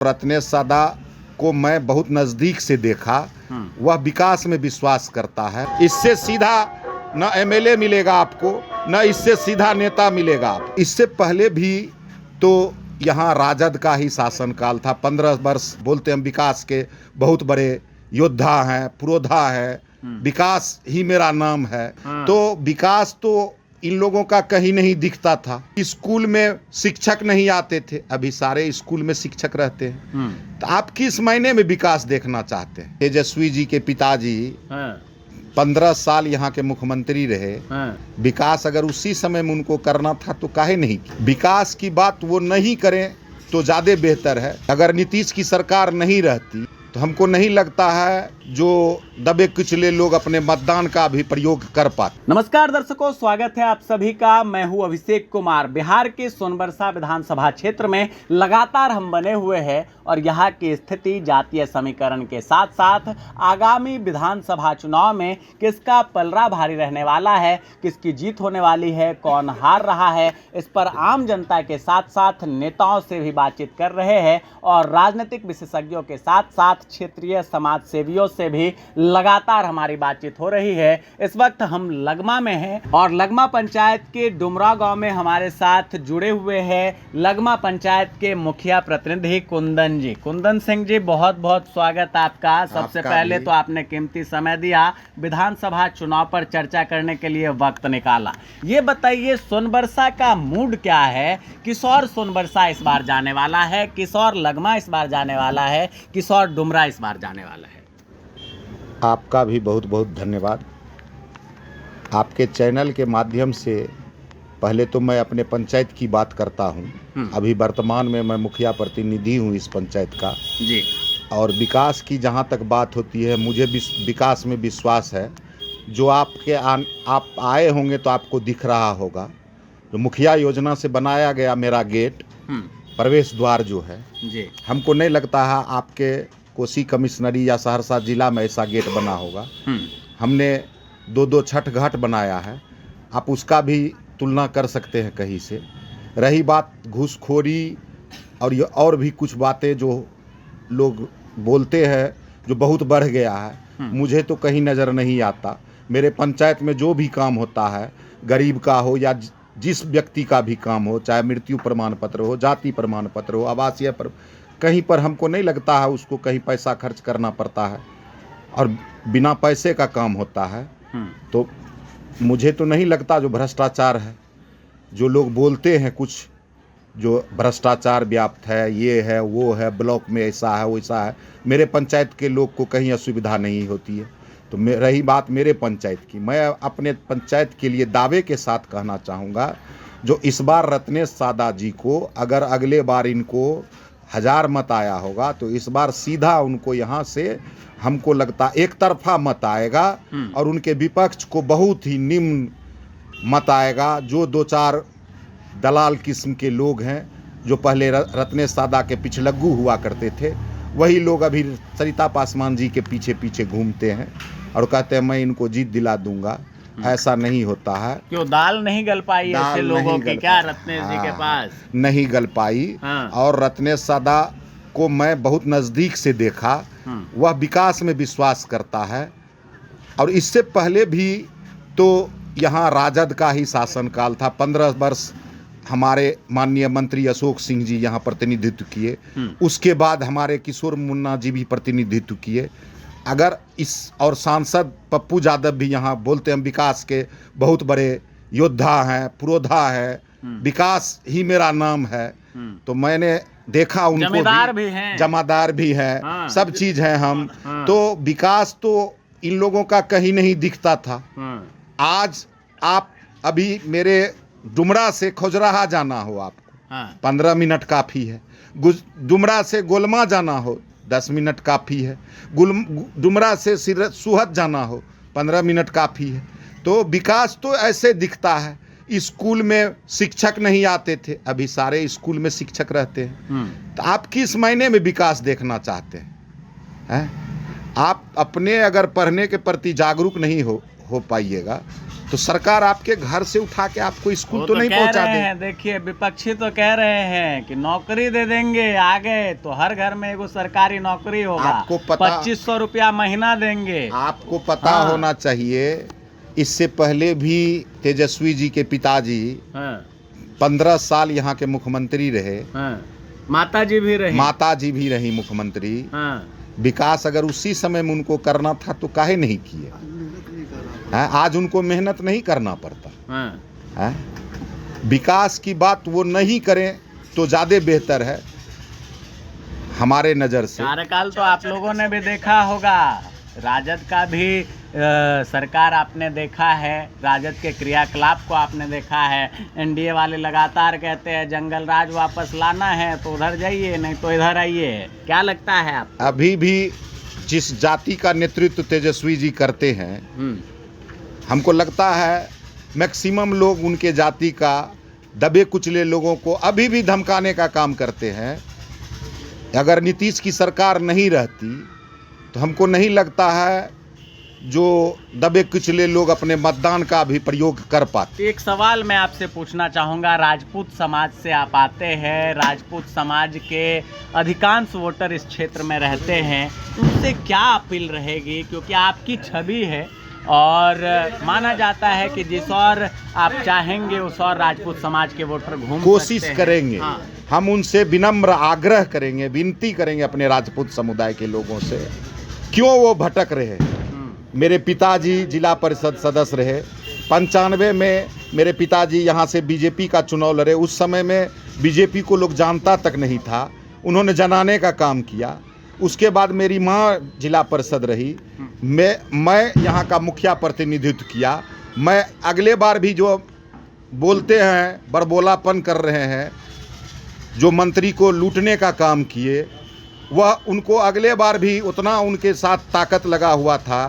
रत्नेश सादा को मैं बहुत नज़दीक से देखा। वह विकास में विश्वास करता है। इससे सीधा न एमएलए मिलेगा आपको, न इससे सीधा नेता मिलेगा। इससे पहले भी तो यहाँ राजद का ही शासनकाल था। 15 वर्ष बोलते हम विकास के बहुत बड़े योद्धा हैं, पुरोधा है, विकास ही मेरा नाम है। तो विकास तो इन लोगों का कहीं नहीं दिखता था। स्कूल में शिक्षक नहीं आते थे, अभी सारे स्कूल में शिक्षक रहते हैं। तो आप किस महीने में विकास देखना चाहते हैं? तेजस्वी जी के पिताजी 15 साल यहाँ के मुख्यमंत्री रहे। विकास अगर उसी समय में उनको करना था तो काहे नहीं किया? विकास की बात वो नहीं करें तो ज़्यादा बेहतर है। अगर नीतीश की सरकार नहीं रहती तो हमको नहीं लगता है जो दबे कुचले लोग अपने मतदान का भी प्रयोग कर पाते। नमस्कार दर्शकों, स्वागत है आप सभी का। मैं हूं अभिषेक कुमार। बिहार के सोनबरसा विधानसभा क्षेत्र में लगातार हम बने हुए हैं और यहाँ की स्थिति जातीय समीकरण के साथ साथ आगामी विधानसभा चुनाव में किसका पलड़ा भारी रहने वाला है, किसकी जीत होने वाली है, कौन हार रहा है, इस पर आम जनता के साथ साथ नेताओं से भी बातचीत कर रहे हैं और राजनीतिक विशेषज्ञों के साथ साथ क्षेत्रीय समाज सेवियों से भी लगातार हमारी बातचीत हो रही है। इस वक्त हम लगमा में हैं और लगमा पंचायत के डुमरा गांव में हमारे साथ जुड़े हुए हैं लगमा पंचायत के मुखिया प्रतिनिधि कुंदन जी। कुंदन सिंह जी, बहुत बहुत स्वागत आपका। सबसे पहले तो आपने कीमती समय दिया, विधानसभा चुनाव पर चर्चा करने के लिए वक्त निकाला। ये बताइए, सोनबरसा का मूड क्या है? किस और सोनबरसा इस बार जाने वाला है, किस और लगमा इस बार जाने वाला है, किस और डुमरा इस बार जाने वाला है? आपका भी बहुत बहुत धन्यवाद। आपके चैनल के माध्यम से पहले तो मैं अपने पंचायत की बात करता हूँ। अभी वर्तमान में मैं मुखिया प्रतिनिधि हूँ इस पंचायत का जी। और विकास की जहाँ तक बात होती है, मुझे विकास में विश्वास है। जो आप आए होंगे तो आपको दिख रहा होगा, जो मुखिया योजना से बनाया गया मेरा गेट, प्रवेश द्वार जो है जी, हमको नहीं लगता है आपके कोसी कमिश्नरी या सहरसा जिला में ऐसा गेट बना होगा। हमने 2-2 छठ घाट बनाया है, आप उसका भी तुलना कर सकते हैं कहीं से। रही बात घूसखोरी और भी कुछ बातें जो लोग बोलते हैं जो बहुत बढ़ गया है, मुझे तो कहीं नज़र नहीं आता। मेरे पंचायत में जो भी काम होता है, गरीब का हो या जिस व्यक्ति का भी काम हो, चाहे मृत्यु प्रमाण पत्र हो, जाति प्रमाण पत्र हो, आवासीय कहीं पर हमको नहीं लगता है उसको कहीं पैसा खर्च करना पड़ता है और बिना पैसे का काम होता है। तो मुझे तो नहीं लगता जो भ्रष्टाचार है, जो लोग बोलते हैं कुछ जो भ्रष्टाचार व्याप्त है, ये है वो है, ब्लॉक में ऐसा है वैसा है, मेरे पंचायत के लोग को कहीं असुविधा नहीं होती है। तो रही बात मेरे पंचायत की, मैं अपने पंचायत के लिए दावे के साथ कहना चाहूँगा, जो इस बार रत्नेश सादा जी को अगर अगले बार इनको 1000 मत आया होगा तो इस बार सीधा उनको यहाँ से हमको लगता एक तरफा मत आएगा और उनके विपक्ष को बहुत ही निम्न मत आएगा। जो 2-4 दलाल किस्म के लोग हैं जो पहले रत्नेश सादा के पिछलग्गू हुआ करते थे, वही लोग अभी सरिता पासवान जी के पीछे पीछे घूमते हैं और कहते हैं मैं इनको जीत दिला दूंगा। ऐसा नहीं होता है। क्यों दाल नहीं गल पाई ऐसे लोगों की क्या रत्नेश जी के पास? नहीं गल पाई। और रत्नेश सादा को मैं बहुत नज़दीक से देखा। वह विकास में विश्वास करता है और इससे पहले भी तो यहाँ राजद का ही शासनकाल था। 15 वर्ष हमारे माननीय मंत्री अशोक सिंह जी यहाँ प्रतिनिधित्व किए, उसके बाद हमारे किशोर मुन्ना जी भी प्रतिनिधित्व किए। अगर इस और सांसद पप्पू यादव भी यहाँ बोलते हम विकास के बहुत बड़े योद्धा हैं, पुरोधा है, विकास ही मेरा नाम है। तो मैंने देखा उनको जमादार भी है, सब चीज़ है हम। तो विकास तो इन लोगों का कहीं नहीं दिखता था। आज आप अभी मेरे डुमरा से खोजराहा जाना हो आपको 15 मिनट काफ़ी है। डुमरा से गोलमा जाना हो 10 मिनट काफ़ी है। डुमरा से सुहत जाना हो 15 मिनट काफ़ी है। तो विकास तो ऐसे दिखता है। स्कूल में शिक्षक नहीं आते थे, अभी सारे स्कूल में शिक्षक रहते हैं। तो आप किस महीने में विकास देखना चाहते हैं? आप अपने अगर पढ़ने के प्रति जागरूक नहीं हो पाइएगा तो सरकार आपके घर से उठा के आपको स्कूल वो तो नहीं कह पहुंचा रहे दे। हैं, देखिए विपक्षी तो कह रहे हैं कि नौकरी दे देंगे, आ गए तो हर घर में एगो सरकारी नौकरी होगा, आपको पता 2500 रुपया महीना देंगे। आपको पता हाँ। होना चाहिए, इससे पहले भी तेजस्वी जी के पिताजी हाँ, 15 साल यहाँ के मुख्यमंत्री रहे, हाँ, माता जी भी रही। माता जी भी रही मुख्यमंत्री। हाँ, विकास अगर उसी समय में उनको करना था तो काहे नहीं किए? हैं? आज उनको मेहनत नहीं करना पड़ता हाँ, है। विकास की बात वो नहीं करें तो ज़्यादा बेहतर है हमारे नज़र से। कार्यकाल तो आप लोगों ने भी देखा होगा, राजद का भी सरकार आपने देखा है, राजद के क्रियाकलाप को आपने देखा है। एनडीए वाले लगातार कहते हैं जंगल राज वापस लाना है तो उधर जाइए, नहीं तो इधर आइए। क्या लगता है आप? अभी भी जिस जाति का नेतृत्व तेजस्वी जी करते हैं, हमको लगता है मैक्सिमम लोग उनके जाति का दबे कुचले लोगों को अभी भी धमकाने का काम करते हैं। अगर नीतीश की सरकार नहीं रहती तो हमको नहीं लगता है जो दबे कुचले लोग अपने मतदान का भी प्रयोग कर पाते। एक सवाल मैं आपसे पूछना चाहूँगा, राजपूत समाज से आप आते हैं, राजपूत समाज के अधिकांश वोटर इस क्षेत्र में रहते हैं, उनसे क्या अपील रहेगी? क्योंकि आपकी छवि है और माना जाता है कि जिस और आप चाहेंगे उस और राजपूत समाज के वोटर घूम कोशिश सकते हैं। करेंगे। हाँ। हम उनसे विनम्र आग्रह करेंगे, विनती करेंगे अपने राजपूत समुदाय के लोगों से, क्यों वो भटक रहे हैं। मेरे पिताजी जिला परिषद सदस्य रहे, 95 में मेरे पिताजी यहाँ से बीजेपी का चुनाव लड़े। उस समय में बीजेपी को लोग जानता तक नहीं था, उन्होंने जनाने का काम किया। उसके बाद मेरी माँ जिला परिषद रही, मैं यहाँ का मुखिया प्रतिनिधित्व किया। मैं अगले बार भी जो बोलते हैं, बड़बोलापन कर रहे हैं, जो मंत्री को लूटने का काम किए, वह उनको अगले बार भी उतना उनके साथ ताकत लगा हुआ था,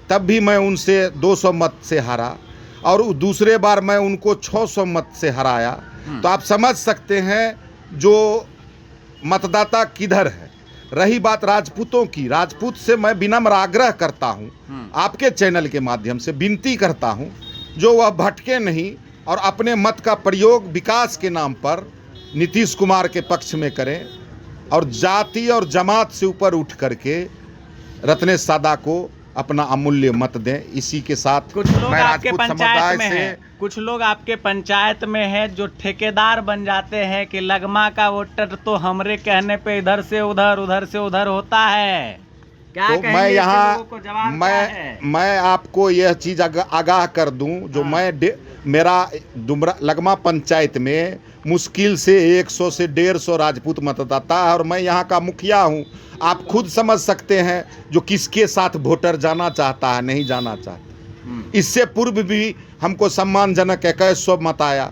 तब भी मैं उनसे 200 मत से हारा और दूसरे बार मैं उनको 600 मत से हराया। तो आप समझ सकते हैं जो मतदाता किधर है। रही बात राजपूतों की, राजपूत से मैं विनम्र आग्रह करता हूं, आपके चैनल के माध्यम से विनती करता हूं, जो वह भटके नहीं और अपने मत का प्रयोग विकास के नाम पर नीतीश कुमार के पक्ष में करें और जाति और जमात से ऊपर उठ करके रत्नेश सादा को अपना अमूल्य मत दें। इसी के साथ कुछ लोग मैं आपके राजपूत पंचायत समुदाय में से हैं, कुछ लोग आपके पंचायत में हैं जो ठेकेदार बन जाते हैं कि लगमा का वोटर तो हमरे कहने पे इधर से उधर, उधर से उधर होता है। क्या तो कहेंगे मैं ऐसे यहाँ लोगों को? जवाब क्या है? मैं आपको यह चीज़ आगाह कर दूं, जो मेरा डुमरा लगमा पंचायत में मुश्किल से 100 से 150 राजपूत मतदाता है और मैं यहाँ का मुखिया हूँ। आप खुद समझ सकते हैं जो किसके साथ वोटर जाना चाहता है, नहीं जाना चाहता। इससे पूर्व भी हमको सम्मानजनक 2100 मत आया।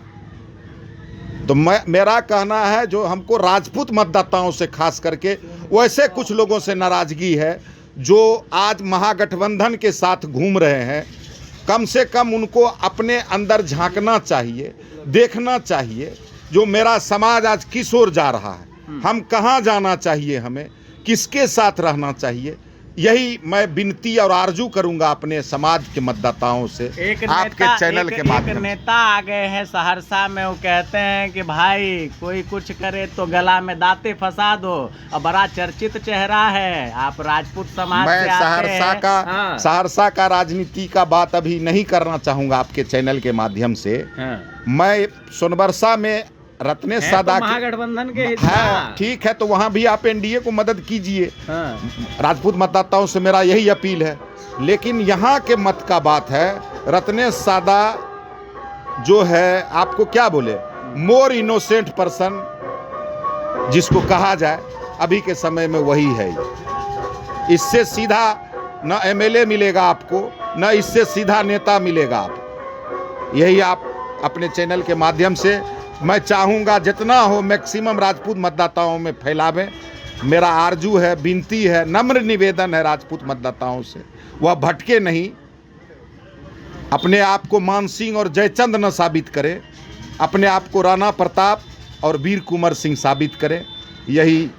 तो मेरा कहना है जो हमको राजपूत मतदाताओं से खास करके वैसे कुछ लोगों से नाराज़गी है जो आज महागठबंधन के साथ घूम रहे हैं। कम से कम उनको अपने अंदर झांकना चाहिए, देखना चाहिए जो मेरा समाज आज किस ओर जा रहा है, हम कहाँ जाना चाहिए, हमें किसके साथ रहना चाहिए। यही मैं विनती और आरजू करूंगा अपने समाज के मतदाताओं से, आपके चैनल के माध्यम से। नेता आ गए हैं सहरसा में, वो कहते हैं कि भाई कोई कुछ करे तो गला में दांते फंसा दो, और बड़ा चर्चित चेहरा है। आप राजपूत समाज मैं से आते हैं। सहरसा का राजनीति का बात अभी नहीं करना चाहूंगा आपके चैनल के माध्यम से। मैं सोनबरसा में रत्नेश सादा तो महागठबंधन के है, हिस्सा। ठीक है, तो वहाँ भी आप एनडीए को मदद कीजिए। राजपूत मतदाताओं से मेरा यही अपील है। लेकिन यहाँ के मत का बात है, रत्नेश सादा जो है, आपको क्या बोले, मोर इनोसेंट पर्सन जिसको कहा जाए अभी के समय में वही है। इससे सीधा न एमएलए मिलेगा आपको, न इससे सीधा नेता मिलेगा आप। यही आप अपने चैनल के माध्यम से मैं चाहूँगा जितना हो मैक्सिमम राजपूत मतदाताओं में फैलावें। मेरा आरजू है, विनती है, नम्र निवेदन है राजपूत मतदाताओं से, वह भटके नहीं, अपने आप को मान सिंह और जयचंद न साबित करें, अपने आप को राणा प्रताप और वीर कुंवर सिंह साबित करें। यही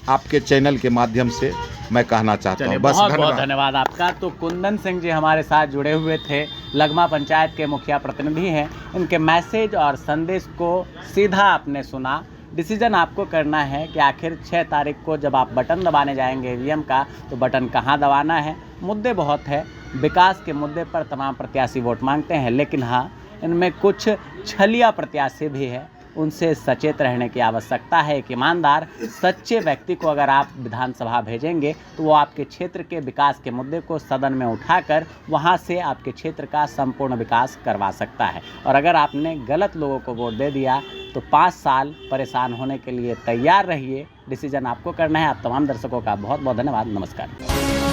आपके चैनल के माध्यम से मैं कहना चाहता चलिए हूँ। बस बहुत बहुत धन्यवाद। धन्यवाद आपका। तो कुंदन सिंह जी हमारे साथ जुड़े हुए थे, लगमा पंचायत के मुखिया प्रतिनिधि हैं। इनके मैसेज और संदेश को सीधा आपने सुना। डिसीजन आपको करना है कि आखिर 6 तारीख को जब आप बटन दबाने जाएंगे ईवीएम का, तो बटन कहाँ दबाना है। मुद्दे बहुत है, विकास के मुद्दे पर तमाम प्रत्याशी वोट मांगते हैं, लेकिन हाँ, इनमें कुछ छलिया प्रत्याशी भी है, उनसे सचेत रहने की आवश्यकता है। एक ईमानदार सच्चे व्यक्ति को अगर आप विधानसभा भेजेंगे तो वो आपके क्षेत्र के विकास के मुद्दे को सदन में उठाकर वहाँ से आपके क्षेत्र का संपूर्ण विकास करवा सकता है। और अगर आपने गलत लोगों को वोट दे दिया तो 5 साल परेशान होने के लिए तैयार रहिए। डिसीजन आपको करना है। आप तमाम दर्शकों का बहुत बहुत धन्यवाद। नमस्कार।